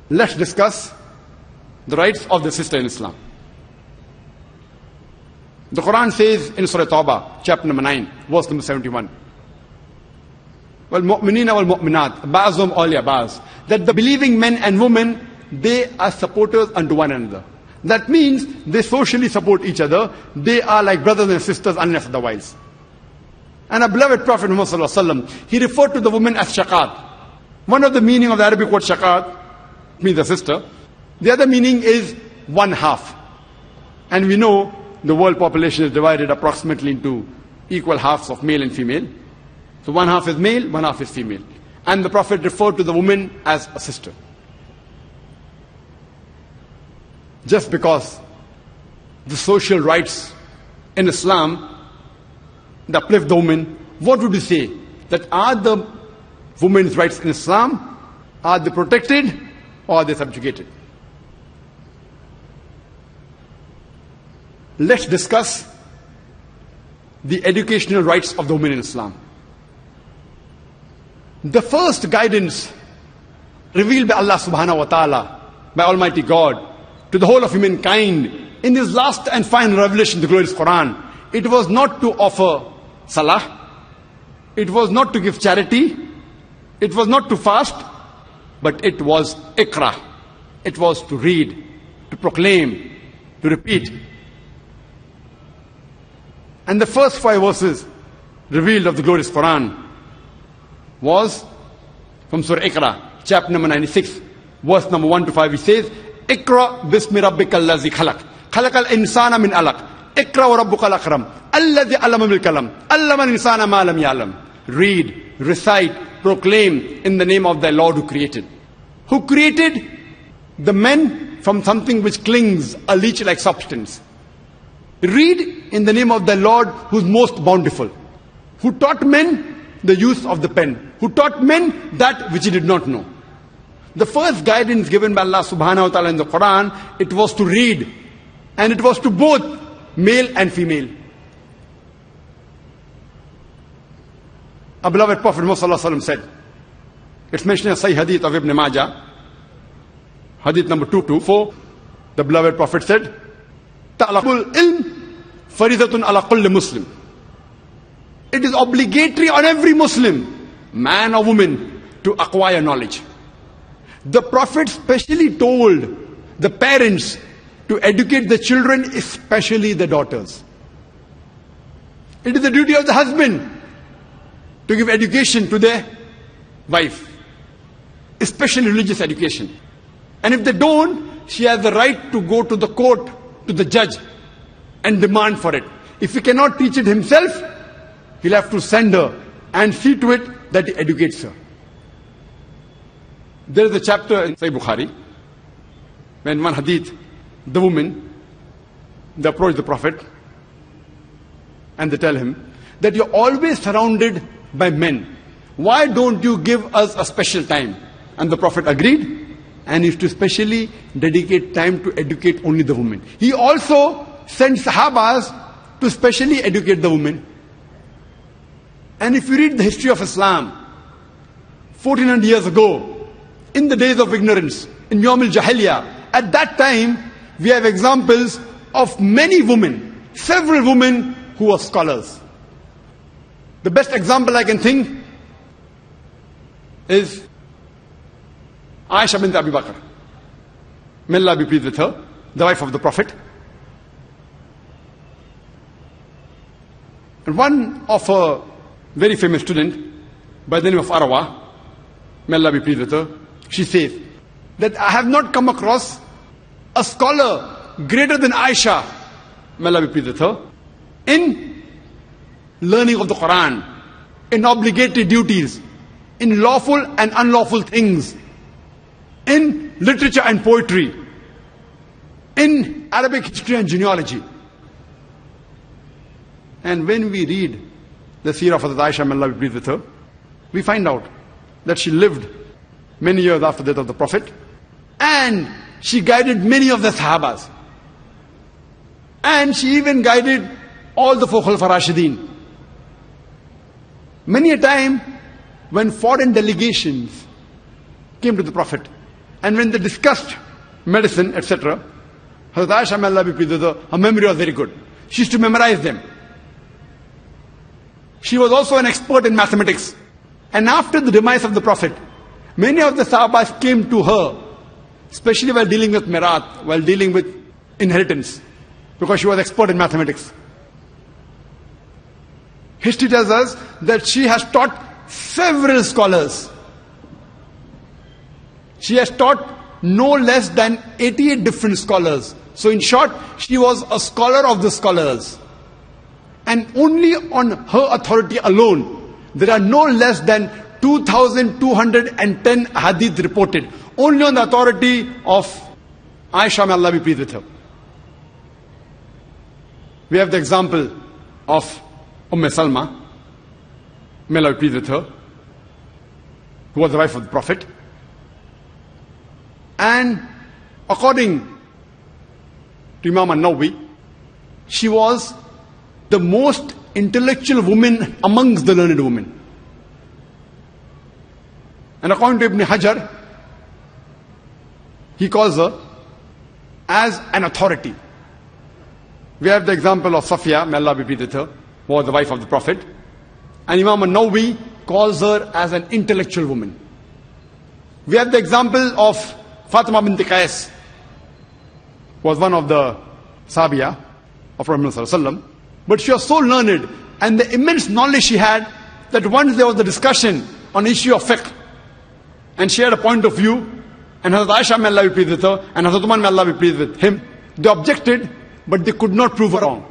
Let's discuss the rights of the sister in Islam. The Quran says in Surah Tawbah, chapter number 9, verse number 71, وَالْمُؤْمِنِينَ وَالْمُؤْمِنَاتِ بَعْضُهُمْ أَوْلِيَاءُ بَعْضٍ, that the believing men and women, they are supporters unto one another. That means they socially support each other. They are like brothers and sisters unless otherwise. And our beloved Prophet Muhammad sallallahu alaihi wasallam, he referred to the woman as shaqat. One of the meaning of the Arabic word shaqat means a sister. The other meaning is one half. And we know the world population is divided approximately into equal halves of male and female. So one half is male, one half is female. And the Prophet referred to the woman as a sister. Just because the social rights in Islam that uplift the woman, what would you say? That are the women's rights in Islam, are they protected or are they subjugated? Let's discuss the educational rights of the women in Islam. The first guidance revealed by Allah subhanahu wa ta'ala, by Almighty God, to the whole of humankind in His last and final revelation, the glorious Quran, it was not to offer salah, it was not to give charity, it was not to fast, but it was ikra. It was to read, to proclaim, to repeat. And the first 5 verses revealed of the glorious Quran was from Surah Iqra, chapter number 96, verse number 1 to 5. It says, Iqra bismi rabbika allazi khalaq, khalaqal insana min alaq, Iqra wa rabbukal akram, allazi allama bil kalam, allama al insana ma lam ya'lam. Read, recite, proclaim in the name of thy Lord who created. Who created the men from something which clings, a leech-like substance. Read in the name of the Lord who is most bountiful, who taught men the use of the pen, who taught men that which he did not know. The first guidance given by Allah subhanahu wa ta'ala in the Quran, it was to read, and it was to both male and female. Our beloved Prophet Muhammad sallallahu alaihi wasallam said, it's mentioned in Sahih Hadith of Ibn Majah, Hadith number 224, the beloved Prophet said, Ta'laqul ilm faridatun ala kulli Muslim. It is obligatory on every Muslim, man or woman, to acquire knowledge. The Prophet specially told the parents to educate the children, especially the daughters. It is the duty of the husband to give education to their wife, especially religious education. And if they don't, she has the right to go to the court, to the judge, and demand for it. If he cannot teach it himself, he'll have to send her and see to it that he educates her. There is a chapter in Sahih Bukhari, when one hadith, the woman, they approach the Prophet and they tell him that you're always surrounded by men. Why don't you give us a special time? And the Prophet agreed, and used to specially dedicate time to educate only the women. He also sent Sahabas to specially educate the women. And if you read the history of Islam, 1400 years ago, in the days of ignorance, in Yawm al-Jahiliyyah, at that time, we have examples of many women, several women who were scholars. The best example I can think is Aisha bint Abi Bakr. May Allah be pleased with her, the wife of the Prophet. And one of her very famous student, by the name of Arwa, may Allah be pleased with her, she says that I have not come across a scholar greater than Aisha, may Allah be pleased with her, in learning of the Quran, in obligatory duties, in lawful and unlawful things, in literature and poetry, in Arabic history and genealogy. And when we read the seerah of Hazrat Aisha, may Allah be pleased with her, we find out that she lived many years after the death of the Prophet, and she guided many of the Sahabas, and she even guided all the 4 Khulafa Rashidin. Many a time when foreign delegations came to the Prophet. And when they discussed medicine, etc., Hazrat Aisha, may Allah be pleased with her, her memory was very good. She used to memorize them. She was also an expert in mathematics. And after the demise of the Prophet, many of the Sahabas came to her, especially while dealing with Mirat, while dealing with inheritance, because she was expert in mathematics. History tells us that she has taught several scholars. She has taught no less than 88 different scholars. So in short, she was a scholar of the scholars. And only on her authority alone, there are no less than 2,210 hadith reported. Only on the authority of Aisha, may Allah be pleased with her. We have the example of Salma, may Allah be pleased with her, who was the wife of the Prophet. And according to Imam al-Nawawi, she was the most intellectual woman amongst the learned women. And according to Ibn Hajar, he calls her as an authority. We have the example of Safiya, may Allah be pleased with her, who was the wife of the Prophet. And Imam al-Nawawi calls her as an intellectual woman. We have the example of Fatima bint Qais, who was one of the Sahabiya of Prophet ﷺ. But she was so learned, and the immense knowledge she had, that once there was a discussion on issue of fiqh, and she had a point of view, and Hazrat Aisha, may Allah be pleased with her, and Hazrat Umar, may Allah be pleased with him, they objected, but they could not prove her wrong.